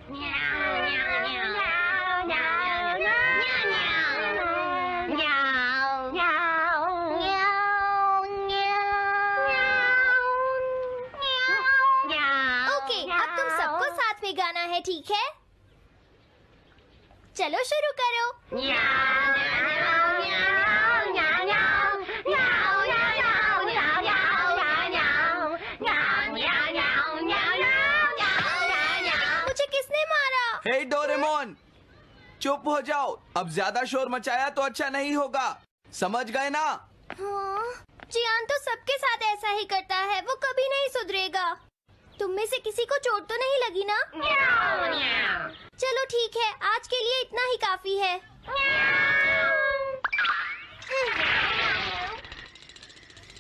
Okay, अब तुम सबको साथ में गाना है, ठीक है? चलो शुरू करो। मुझे किसने मारा? हे डोरेमोन, चुप हो जाओ। अब ज्यादा शोर मचाया तो अच्छा नहीं होगा, समझ गए ना? हाँ, जियान तो सबके साथ ऐसा ही करता है, वो कभी नहीं सुधरेगा। तुम में से किसी को चोट तो नहीं लगी ना? चलो ठीक है, आज के लिए इतना ही काफी है।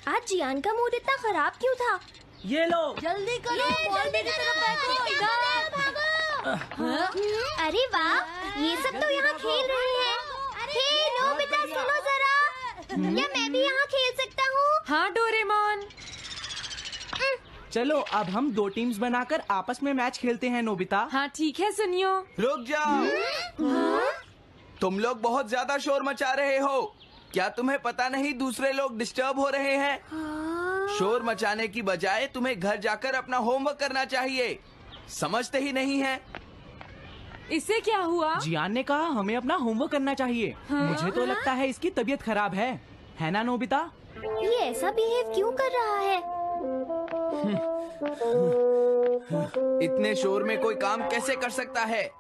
आज जियान का मूड इतना खराब क्यों था? ये लो। जल्दी करो, जल्दी अरे वाह, ये सब तो यहाँ खेल रहे हैं। हे नोबिता, सुनो जरा, क्या मैं भी यहाँ खेल सकता हूँ? हाँ डोरेमोन। चलो अब हम 2 टीम्स बनाकर आपस में मैच खेलते हैं नोबिता। हाँ ठीक है, सुनियो। रुक जाओ। तुम लोग बहुत ज्यादा शोर मचा रहे हो। क्या तुम्हें पता नहीं दूसरे लोग डिस्टर्ब हो रहे हैं? शोर मचाने की बजाय तुम्हें घर जाकर अपना होमवर्क करना चाहिए। समझते ही नहीं है। इससे क्या हुआ? जियान ने कहा हमें अपना होमवर्क करना चाहिए। मुझे तो लगता है इसकी तबीयत खराब है ना नोबिता? ये ऐसा बिहेव क्यों कर रहा है? इतने शोर में कोई काम कैसे कर सकता है?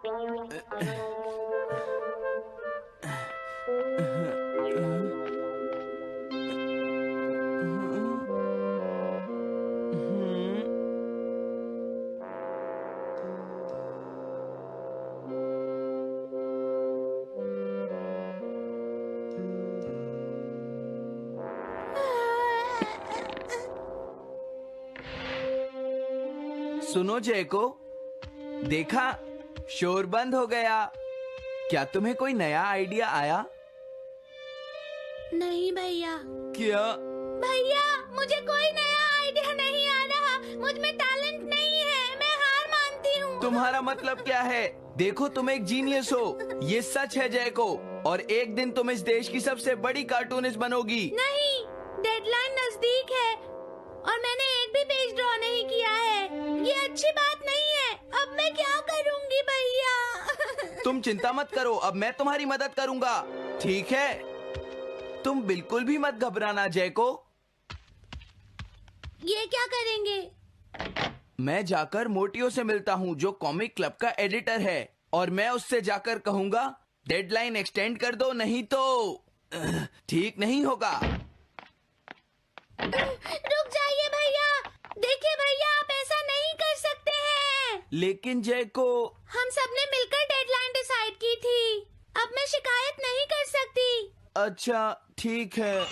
सुनो जयको, देखा, शोर बंद हो गया। क्या तुम्हें कोई नया आइडिया आया? नहीं भैया। क्या? भैया, मुझे कोई नया आइडिया नहीं आ रहा। मुझ में टैलेंट नहीं है, मैं हार मानती हूँ। तुम्हारा मतलब क्या है? देखो, तुम एक जीनियस हो, ये सच है जयको। और एक दिन तुम इस देश की सबसे बड़ी कार्टूनिस्ट बनोगी। नहीं, डेडलाइन नजदीक है और मैंने एक भी पेज ड्रॉ नहीं किया है। ये अच्छी बात नहीं है। अब मैं क्या करूँगी भैया? तुम चिंता मत करो, अब मैं तुम्हारी मदद करूंगा, ठीक है? तुम बिल्कुल भी मत घबराना जयको। ये क्या करेंगे? मैं जाकर मोटियो से मिलता हूँ, जो कॉमिक क्लब का एडिटर है, और मैं उससे जाकर कहूँगा डेडलाइन एक्सटेंड कर दो, नहीं तो ठीक नहीं होगा। रुक जाइए भैया। देखिए भैया, आप ऐसा नहीं कर सकते हैं। लेकिन जयको, हम सबने मिलकर डेडलाइन डिसाइड की थी। अब मैं शिकायत नहीं कर सकती। अच्छा ठीक है।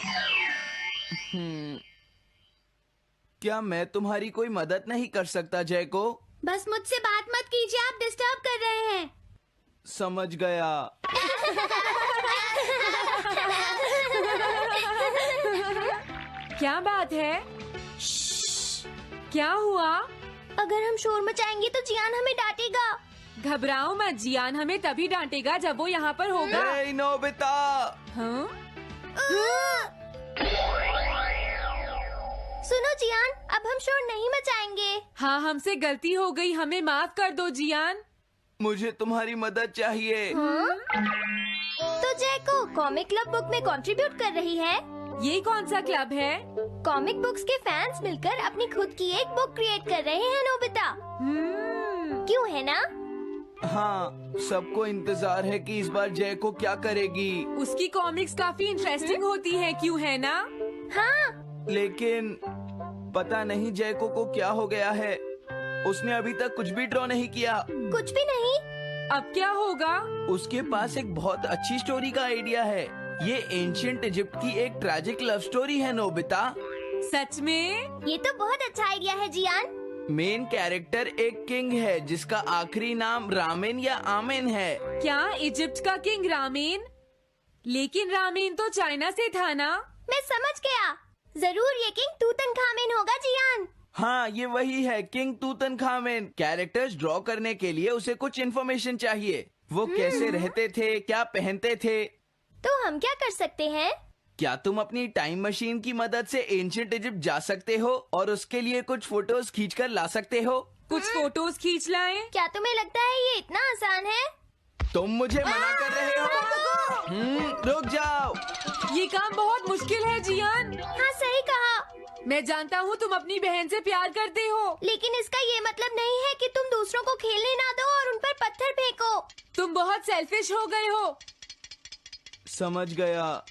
क्या मैं तुम्हारी कोई मदद नहीं कर सकता जयको? बस मुझसे बात मत कीजिए, आप डिस्टर्ब कर रहे हैं। समझ गया। क्या बात है? क्या हुआ? अगर हम शोर मचाएंगे तो जियान हमें डांटेगा। घबराओ मत, जियान हमें तभी डांटेगा जब वो यहाँ पर होगा। हे नोबिता! हाँ? सुनो जियान, अब हम शोर नहीं मचाएंगे। हाँ, हमसे गलती हो गई, हमें माफ कर दो जियान। मुझे तुम्हारी मदद चाहिए। तो जयको कॉमिक क्लब बुक में कंट्रीब्यूट कर रही है। ये कौन सा क्लब है? कॉमिक बुक्स के फैंस मिलकर अपनी खुद की एक बुक क्रिएट कर रहे हैं नोबिता। क्यों है ना? हाँ, सबको इंतजार है कि इस बार जयको क्या करेगी। उसकी कॉमिक्स काफी इंटरेस्टिंग होती है, क्यों है ना? हाँ। लेकिन पता नहीं जयको को क्या हो गया है। उसने अभी तक कुछ भी ड्रॉ नहीं किया। कुछ भी नहीं? अब क्या होगा? उसके पास एक बहुत अच्छी स्टोरी का आइडिया है। ये एंशिएंट इजिप्ट की एक ट्रैजिक लव स्टोरी है नोबिता। सच में? ये तो बहुत अच्छा आइडिया है जियान। मेन कैरेक्टर एक किंग है जिसका आखिरी नाम रामेन या आमेन है। क्या इजिप्ट का किंग रामेन? लेकिन रामेन तो चाइना से था ना? मैं समझ गया, जरूर ये किंग तूतनखामेन होगा जियान। हाँ, ये वही है, किंग तूतनखामेन। कैरेक्टर्स ड्रॉ करने के लिए उसे कुछ इन्फॉर्मेशन चाहिए। वो कैसे रहते थे, क्या पहनते थे। तो हम क्या कर सकते हैं? क्या तुम अपनी टाइम मशीन की मदद से एंशिएंट इजिप्ट जा सकते हो और उसके लिए कुछ फोटोज खींच कर ला सकते हो? कुछ फोटोज खींच लाएं? क्या तुम्हें लगता है ये इतना आसान है? तुम मुझे मना कर रहे हो? रुक जाओ। ये काम बहुत मुश्किल है जियान। हाँ, सही कहा। मैं जानता हूँ तुम अपनी बहन से प्यार करते हो, लेकिन इसका ये मतलब नहीं है कि तुम दूसरों को खेलने ना दो और उन पर पत्थर फेंको। तुम बहुत सेल्फिश हो गए हो। समझ गया।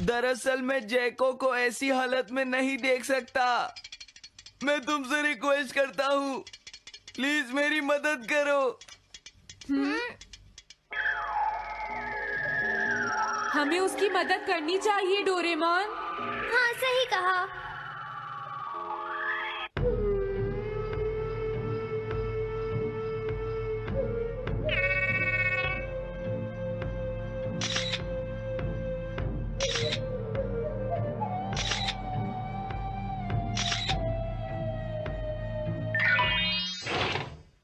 दरअसल मैं जैको को ऐसी हालत में नहीं देख सकता। मैं तुमसे रिक्वेस्ट करता हूँ, प्लीज मेरी मदद करो। हमें उसकी मदद करनी चाहिए डोरेमोन। हाँ, सही कहा।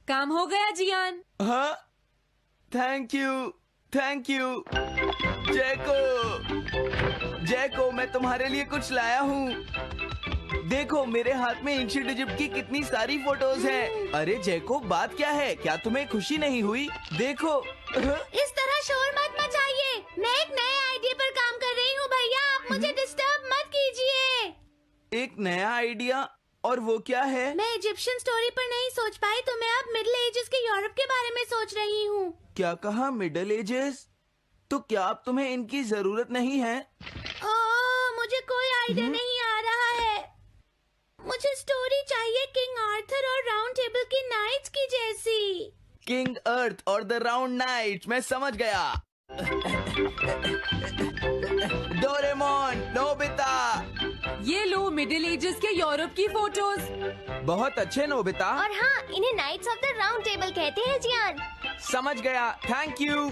काम हो गया जियान। हाँ, थैंक यू जैको, मैं तुम्हारे लिए कुछ लाया हूँ। देखो, मेरे हाथ में एंशिएंट इजिप्ट की कितनी सारी फोटोज हैं। अरे जैको, बात क्या है? क्या तुम्हें खुशी नहीं हुई? देखो। इस तरह शोर मत मचाइए। मैं एक नए आइडिया पर काम कर रही हूँ भैया, आप मुझे डिस्टर्ब मत कीजिए। एक नया आइडिया? और वो क्या है? मैं इजिप्शियन स्टोरी पर नहीं सोच पाई तो मैं अब मिडिल एजेस के यूरोप के बारे में सोच रही हूँ। क्या कहा, मिडिल एजेस? तो क्या अब तुम्हें इनकी जरूरत नहीं है? ओह, मुझे कोई आइडिया नहीं आ रहा है। मुझे स्टोरी चाहिए किंग आर्थर और राउंड टेबल की नाइट्स की जैसी। किंग अर्थ और द राउंड नाइट, मैं समझ गया। Doraemon, Nobita. ये लो मिडिल एजेस के यूरोप की फोटोज। बहुत अच्छे नोबिता। और हाँ, इन्हें knights of the round table कहते हैं जियान। समझ गया, थैंक यू।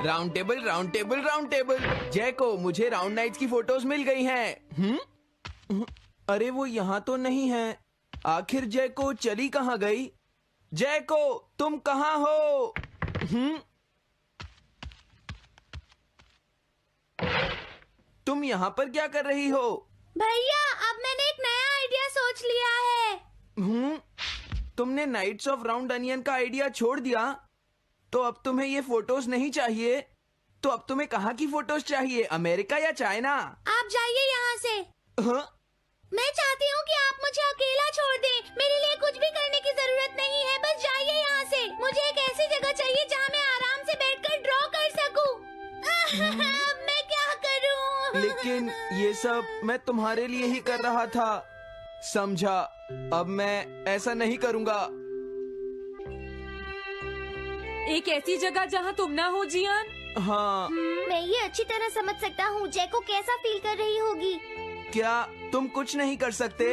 Round table. जैको, मुझे राउंड नाइट्स की फोटोज मिल गई हैं। अरे वो यहाँ तो नहीं है। आखिर जैको चली कहाँ गई? जैको, तुम कहाँ हो? तुम यहाँ पर क्या कर रही हो? भैया, अब मैंने एक नया आइडिया सोच लिया है। तुमने नाइट्स ऑफ राउंड अनियन का आइडिया छोड़ दिया? तो अब तुम्हें ये फोटोज नहीं चाहिए? तो अब तुम्हें कहाँ की फोटोज चाहिए, अमेरिका या चाइना? आप जाइए यहाँ से। हाँ? मैं चाहती हूँ कि आप मुझे अकेला छोड़ दें। मेरे लिए कुछ भी करने की जरूरत नहीं है, बस जाइए यहाँ से। मुझे एक ऐसी जगह चाहिए जहाँ मैं आराम से बैठकर ड्रॉ कर सकूँ। मैं क्या करूँ? लेकिन ये सब मैं तुम्हारे लिए ही कर रहा था, समझा? अब मैं ऐसा नहीं करूँगा। एक ऐसी जगह जहाँ तुम ना हो जियान। हाँ। मैं ये अच्छी तरह समझ सकता हूँ जैको कैसा फील कर रही होगी। क्या तुम कुछ नहीं कर सकते?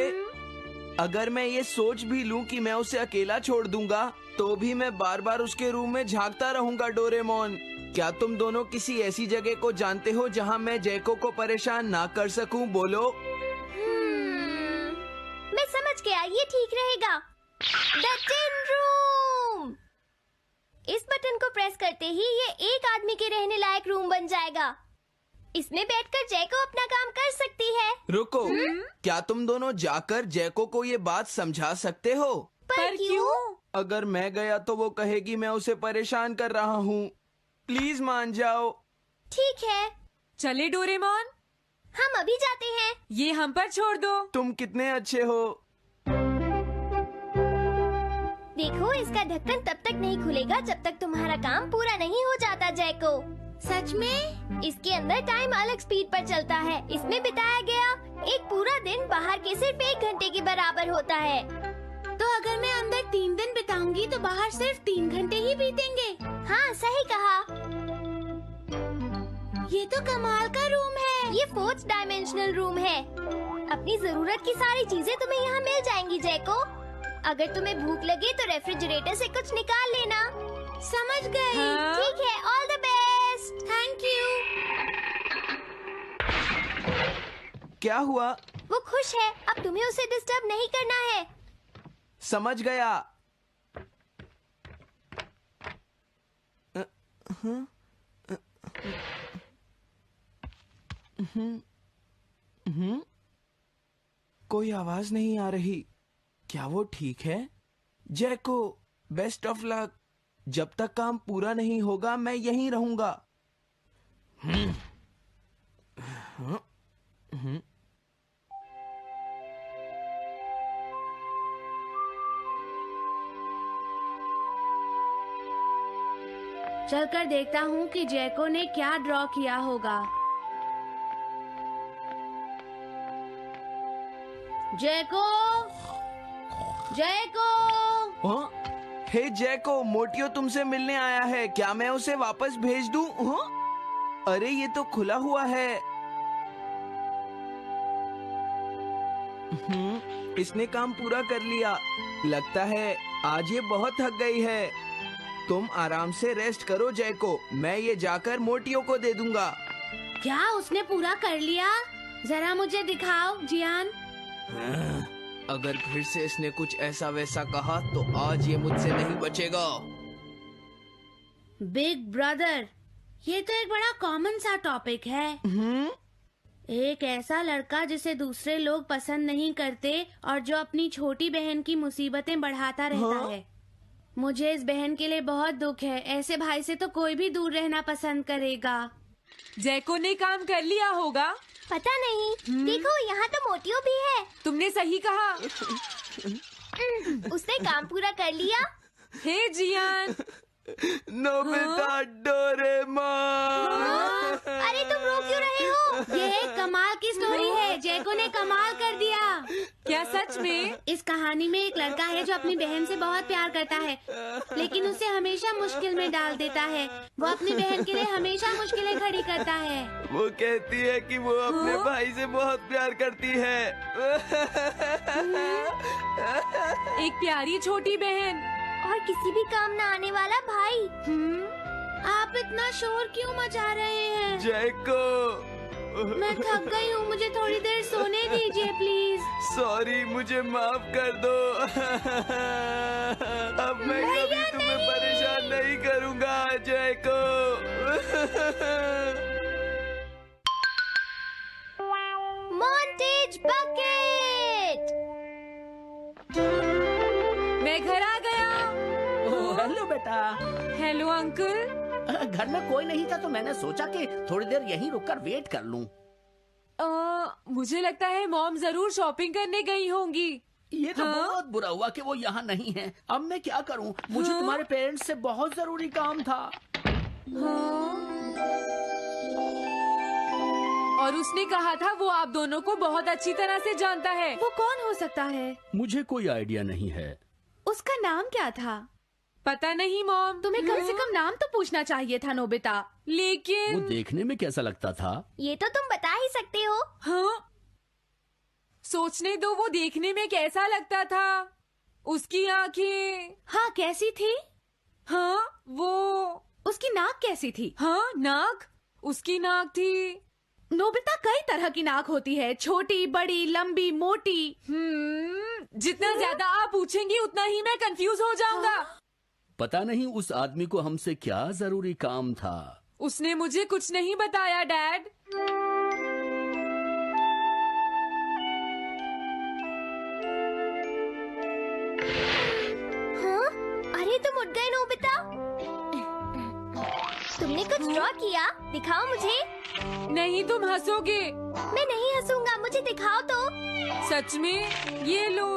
अगर मैं ये सोच भी लूं कि मैं उसे अकेला छोड़ दूंगा, तो भी मैं बार बार उसके रूम में झांकता रहूंगा। डोरेमोन, क्या तुम दोनों किसी ऐसी जगह को जानते हो जहां मैं जैको को परेशान ना कर सकूं? बोलो। मैं समझ गया, ये ठीक रहेगा। The tin room. इस बटन को प्रेस करते ही ये एक आदमी के रहने लायक रूम बन जाएगा। इसमें बैठकर जैको अपना काम कर सकती है। रुको, क्या तुम दोनों जाकर जैको को ये बात समझा सकते हो? पर क्यों? अगर मैं गया तो वो कहेगी मैं उसे परेशान कर रहा हूँ। प्लीज मान जाओ। ठीक है, चले डोरेमोन, हम अभी जाते हैं। ये हम पर छोड़ दो। तुम कितने अच्छे हो। देखो, इसका ढक्कन तब तक नहीं खुलेगा जब तक तुम्हारा काम पूरा नहीं हो जाता जैको। सच में? इसके अंदर टाइम अलग स्पीड पर चलता है। इसमें बिताया गया एक पूरा दिन बाहर के सिर्फ 1 घंटे के बराबर होता है। तो अगर मैं अंदर 3 दिन बिताऊंगी तो बाहर सिर्फ 3 घंटे ही बीतेंगे। हाँ, सही कहा। ये तो कमाल का रूम है। ये 4th डायमेंशनल रूम है। अपनी जरूरत की सारी चीजें तुम्हें यहाँ मिल जाएंगी जैको। अगर तुम्हें भूख लगे तो रेफ्रिजरेटर से कुछ निकाल लेना। समझ गई। हाँ? ठीक है, all the best. Thank you. क्या हुआ? वो खुश है, अब तुम्हें उसे डिस्टर्ब नहीं करना है। समझ गया। कोई आवाज नहीं आ रही। क्या वो ठीक है? जैको, बेस्ट ऑफ लक। जब तक काम पूरा नहीं होगा मैं यहीं रहूंगा। चलकर देखता हूँ कि जैको ने क्या ड्रॉ किया होगा। जैको, जैको। हाँ? हे जैको, मोटियो तुमसे मिलने आया है। क्या मैं उसे वापस भेज दूं? हाँ? अरे ये तो खुला हुआ है। इसने काम पूरा कर लिया। लगता है आज ये बहुत थक गई है। तुम आराम से रेस्ट करो जैको, मैं ये जाकर मोटियो को दे दूंगा। क्या उसने पूरा कर लिया? जरा मुझे दिखाओ जियान। अगर फिर से इसने कुछ ऐसा वैसा कहा तो आज ये मुझसे नहीं बचेगा। बिग ब्रदर, ये तो एक बड़ा कॉमन सा टॉपिक है। एक ऐसा लड़का जिसे दूसरे लोग पसंद नहीं करते और जो अपनी छोटी बहन की मुसीबतें बढ़ाता रहता है। मुझे इस बहन के लिए बहुत दुख है। ऐसे भाई से तो कोई भी दूर रहना पसंद करेगा। जैको ने काम कर लिया होगा। पता नहीं। देखो यहाँ तो मोटियो भी है। तुमने सही कहा। उसने काम पूरा कर लिया। Hey Gian. Nobita, Doraemon. अरे तुम रो क्यों रहे हो? ये एक कमाल की स्टोरी है। जैको ने कमाल कर दिया। क्या सच में? इस कहानी में एक लड़का है जो अपनी बहन से बहुत प्यार करता है, लेकिन उसे हमेशा मुश्किल में डाल देता है। वो अपनी बहन के लिए हमेशा मुश्किलें खड़ी करता है। वो कहती है कि वो अपने भाई से बहुत प्यार करती है। एक प्यारी छोटी बहन और किसी भी काम न आने वाला भाई। आप इतना शोर क्यों मचा रहे हैं? जैको, मैं थक गई हूँ, मुझे थोड़ी देर सोने दीजिए प्लीज। सॉरी, मुझे माफ कर दो। अब मैं कभी तुम्हें परेशान नहीं करूँगा जैको। Montage bucket. मैं घर आ गया। ओह, हेलो बेटा। Hello uncle. घर में कोई नहीं था तो मैंने सोचा कि थोड़ी देर यहीं रुककर वेट कर लूं। मुझे लगता है मॉम जरूर शॉपिंग करने गई होंगी। ये तो हाँ? बहुत बुरा हुआ कि वो यहाँ नहीं है। अब मैं क्या करूं? मुझे तुम्हारे पेरेंट्स से बहुत जरूरी काम था। और उसने कहा था वो आप दोनों को बहुत अच्छी तरह से जानता है। वो कौन हो सकता है? मुझे कोई आइडिया नहीं है। उसका नाम क्या था? पता नहीं मॉम। तुम्हें कम से कम नाम तो पूछना चाहिए था नोबिता। वो लेकिन देखने में कैसा लगता था? ये तो तुम बता ही सकते हो। हाँ, सोचने दो वो देखने में कैसा लगता था। उसकी आंखें। हाँ, कैसी थी? हाँ, वो। उसकी नाक कैसी थी? हाँ, नाक। उसकी नाक थी। नोबिता, कई तरह की नाक होती है, छोटी, बड़ी, लंबी, मोटी। जितना ज्यादा आप पूछेंगी उतना ही मैं कंफ्यूज हो जाऊंगा। पता नहीं उस आदमी को हमसे क्या जरूरी काम था। उसने मुझे कुछ नहीं बताया डैड। हाँ? अरे तुम उठ गए नोबिता। तुमने कुछ ड्रॉ किया? दिखाओ मुझे। नहीं, तुम हंसोगे। मैं नहीं हंसूंगा, मुझे दिखाओ तो। सच में? ये लो।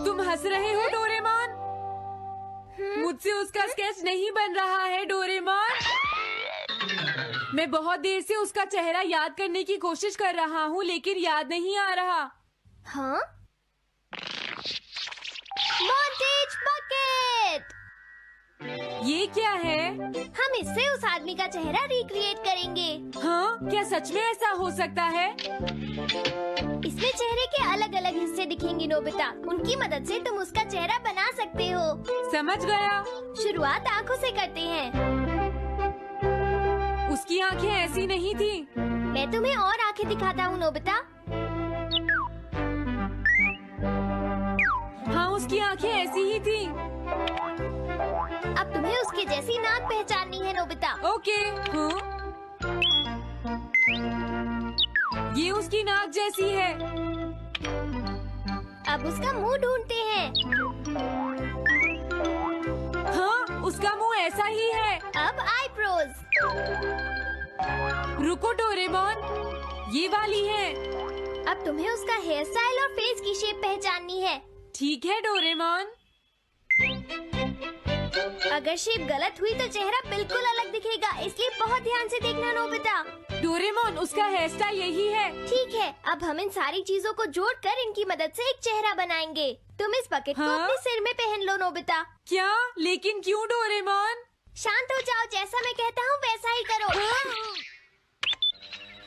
तुम हंस रहे हो डोरेमोन? मुझसे उसका स्केच नहीं बन रहा है डोरेमोन। मैं बहुत देर से उसका चेहरा याद करने की कोशिश कर रहा हूँ लेकिन याद नहीं आ रहा। हाँ? Montage bucket. ये क्या है? हम इससे उस आदमी का चेहरा रिक्रिएट करेंगे। हाँ, क्या सच में ऐसा हो सकता है? इसमें चेहरे के अलग अलग हिस्से दिखेंगे नोबिता। उनकी मदद से तुम उसका चेहरा बना सकते हो। समझ गया। शुरुआत आंखों से करते हैं। उसकी आंखें ऐसी नहीं थी। मैं तुम्हें और आंखें दिखाता हूँ नोबिता। हाँ, उसकी आंखें ऐसी ही थी। अब तुम्हें उसके जैसी नाक पहचाननी है नोबिता। ओके। हाँ? ये उसकी नाक जैसी है। अब उसका मुंह ढूंढते हैं। हाँ, उसका मुंह ऐसा ही है। अब आईब्रोज। रुको डोरेमोन, ये वाली है। अब तुम्हें उसका हेयर स्टाइल और फेस की शेप पहचाननी है। ठीक है डोरेमोन। अगर शेप गलत हुई तो चेहरा बिल्कुल अलग दिखेगा, इसलिए बहुत ध्यान से देखना नोबिता। डोरेमोन, उसका हेयर स्टाइल यही है। ठीक है, अब हम इन सारी चीजों को जोड़कर इनकी मदद से एक चेहरा बनाएंगे। तुम इस बकेट को हाँ? अपने सिर में पहन लो नोबिता। क्या? लेकिन क्यों डोरेमोन? शांत हो जाओ, जैसा मैं कहता हूँ वैसा ही करो।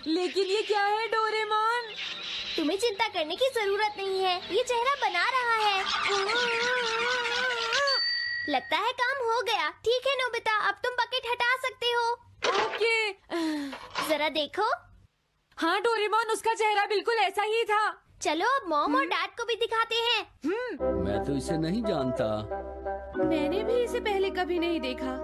लेकिन ये क्या है डोरेमोन? तुम्हें चिंता करने की जरूरत नहीं है, ये चेहरा बना रहा है। लगता है काम हो गया। ठीक है नोबिता, अब तुम बकेट हटा सकते हो। ओके। जरा देखो। हाँ डोरेमोन, उसका चेहरा बिल्कुल ऐसा ही था। चलो अब मॉम और डैड को भी दिखाते हैं। मैं तो इसे नहीं जानता। मैंने भी इसे पहले कभी नहीं देखा।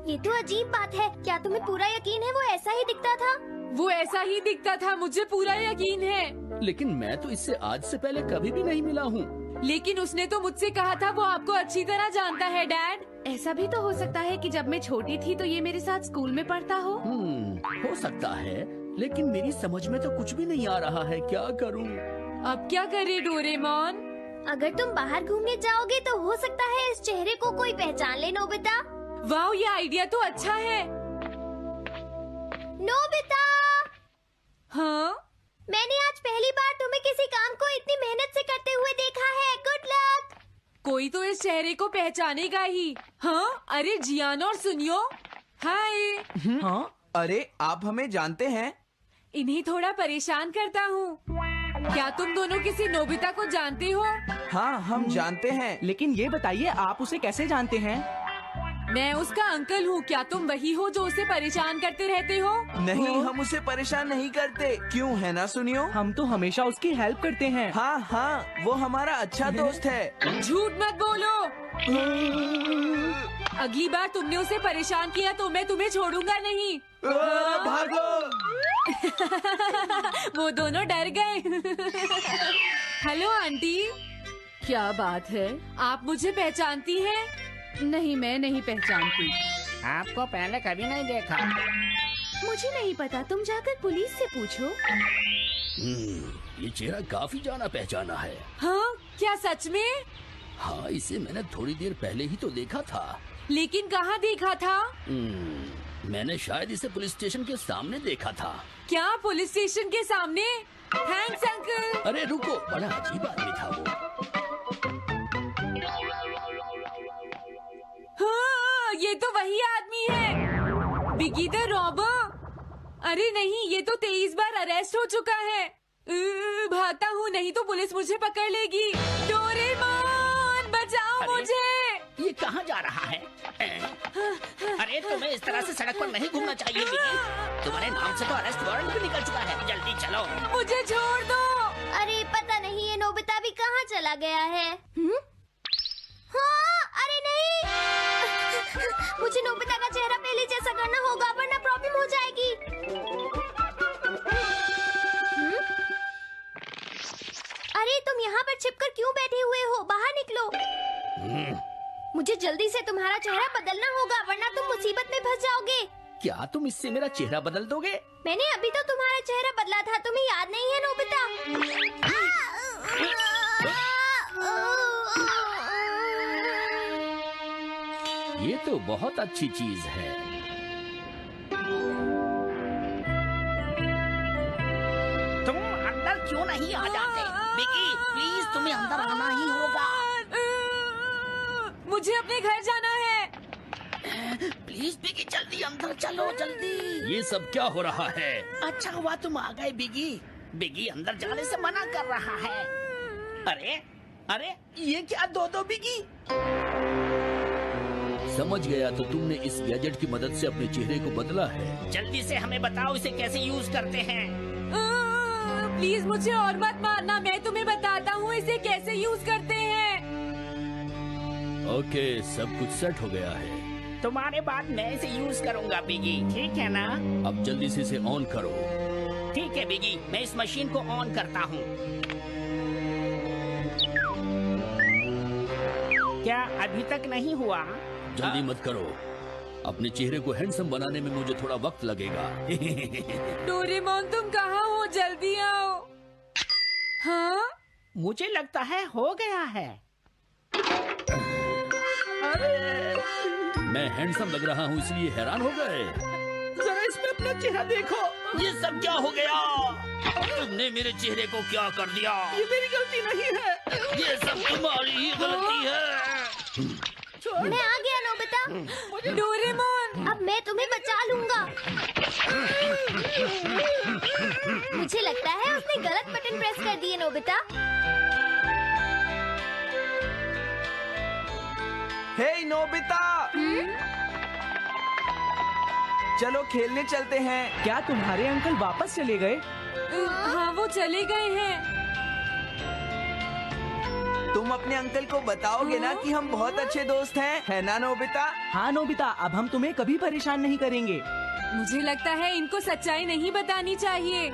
ये तो अजीब बात है। क्या तुम्हें पूरा यकीन है वो ऐसा ही दिखता था? वो ऐसा ही दिखता था, मुझे पूरा यकीन है। लेकिन मैं तो इससे आज से पहले कभी भी नहीं मिला हूँ। लेकिन उसने तो मुझसे कहा था वो आपको अच्छी तरह जानता है डैड। ऐसा भी तो हो सकता है कि जब मैं छोटी थी तो ये मेरे साथ स्कूल में पढ़ता हो। हो सकता है, लेकिन मेरी समझ में तो कुछ भी नहीं आ रहा है। क्या करूँ? अब क्या करे डोरेमोन? अगर तुम बाहर घूमने जाओगे तो हो सकता है इस चेहरे को कोई पहचान ले नोबिता। वाह, ये आइडिया तो अच्छा है। नोबिता, हाँ? मैंने आज पहली बार तुम्हें किसी काम को इतनी मेहनत से करते हुए देखा है। Good luck. कोई तो इस चेहरे को पहचानेगा ही। हाँ? अरे जियान और सुनियो, हाय। हाँ? अरे आप हमें जानते हैं? इन्हें थोड़ा परेशान करता हूँ। क्या तुम दोनों किसी नोबिता को जानते हो? हाँ, हम जानते हैं। लेकिन ये बताइए आप उसे कैसे जानते हैं? मैं उसका अंकल हूँ। क्या तुम वही हो जो उसे परेशान करते रहते हो? नहीं, हम उसे परेशान नहीं करते। क्यों, है ना सुनियो? हम तो हमेशा उसकी हेल्प करते हैं। हाँ हाँ, वो हमारा अच्छा दोस्त है। झूठ मत बोलो। अगली बार तुमने उसे परेशान किया तो मैं तुम्हें छोड़ूंगा नहीं। भागो। वो दोनों डर गए। हेलो आंटी, क्या बात है? आप मुझे पहचानती हैं? नहीं, मैं नहीं पहचानती। आपको पहले कभी नहीं देखा। मुझे नहीं पता, तुम जाकर पुलिस से पूछो। ये चेहरा काफी जाना पहचाना है। हाँ? क्या सच में? हाँ, इसे मैंने थोड़ी देर पहले ही तो देखा था। लेकिन कहाँ देखा था? मैंने शायद इसे पुलिस स्टेशन के सामने देखा था। क्या पुलिस स्टेशन के सामने? Thanks uncle. अरे रुको, बड़ा अजीब आदमी था वो। हाँ, ये तो वही आदमी है, बिगी द रॉबर। अरे नहीं, ये तो 23 बार अरेस्ट हो चुका है। भागता हूँ, नहीं तो पुलिस मुझे पकड़ लेगी। डोरेमोन, बचाओ मुझे। ये कहाँ जा रहा है? अरे तुम्हें इस तरह से सड़क पर नहीं घूमना चाहिए बिगी। तुम्हारे नाम से तो अरेस्ट वारंट भी निकल चुका है। जल्दी चलो। मुझे छोड़ दो। अरे पता नहीं ये नोबिता भी कहाँ चला गया है। हाँ, अरे नहीं। मुझे नोबिता का चेहरा पहले जैसा करना होगा वरना प्रॉब्लम हो जाएगी। अरे तुम यहाँ पर छिपकर क्यों बैठे हुए हो? बाहर निकलो। मुझे जल्दी से तुम्हारा चेहरा बदलना होगा वरना तुम मुसीबत में फंस जाओगे। क्या तुम इससे मेरा चेहरा बदल दोगे? मैंने अभी तो तुम्हारा चेहरा बदला था, तुम्हें याद नहीं है नोबिता? ये तो बहुत अच्छी चीज है। तुम अंदर क्यों नहीं आ जाते? बिगी, प्लीज तुम्हें अंदर आना ही होगा। मुझे अपने घर जाना है। प्लीज बिगी, जल्दी अंदर चलो, जल्दी। ये सब क्या हो रहा है? अच्छा हुआ तुम आ गए बिगी। बिगी अंदर जाने से मना कर रहा है। अरे अरे, ये क्या दो बिगी? समझ गया, तो तुमने इस गैजेट की मदद से अपने चेहरे को बदला है। जल्दी से हमें बताओ इसे कैसे यूज करते हैं। प्लीज मुझे और मत मारना, मैं तुम्हें बताता हूँ इसे कैसे यूज करते हैं। ओके, सब कुछ सेट हो गया है। तुम्हारे बाद मैं इसे यूज करूंगा बिगी, ठीक है ना? अब जल्दी से इसे ऑन करो। ठीक है बिगी, मैं इस मशीन को ऑन करता हूँ। क्या अभी तक नहीं हुआ? जल्दी मत करो, अपने चेहरे को हैंडसम बनाने में मुझे थोड़ा वक्त लगेगा। डोरेमोन तुम कहाँ हो, जल्दी आओ। हाँ, मुझे लगता है हो गया है। मैं हैंडसम लग रहा हूँ इसलिए हैरान हो गए। जरा इसमें अपना चेहरा देखो। ये सब क्या हो गया? तुमने मेरे चेहरे को क्या कर दिया? ये मेरी गलती नहीं है। ये सब तुम्हारी ही गलती है। मैं आ गया नोबिता। डोरेमोन अब मैं तुम्हें बचा लूंगा। मुझे लगता है उसने गलत बटन प्रेस कर दिए नोबिता। हे नोबिता, चलो खेलने चलते हैं। क्या तुम्हारे अंकल वापस चले गए? हाँ, वो चले गए हैं। तुम अपने अंकल को बताओगे ना कि हम बहुत अच्छे दोस्त हैं, है ना नोबिता? हाँ नोबिता, अब हम तुम्हें कभी परेशान नहीं करेंगे। मुझे लगता है इनको सच्चाई नहीं बतानी चाहिए।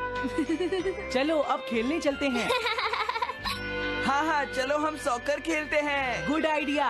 चलो अब खेलने चलते हैं। हाँ हाँ, चलो हम सॉकर खेलते हैं। Good idea.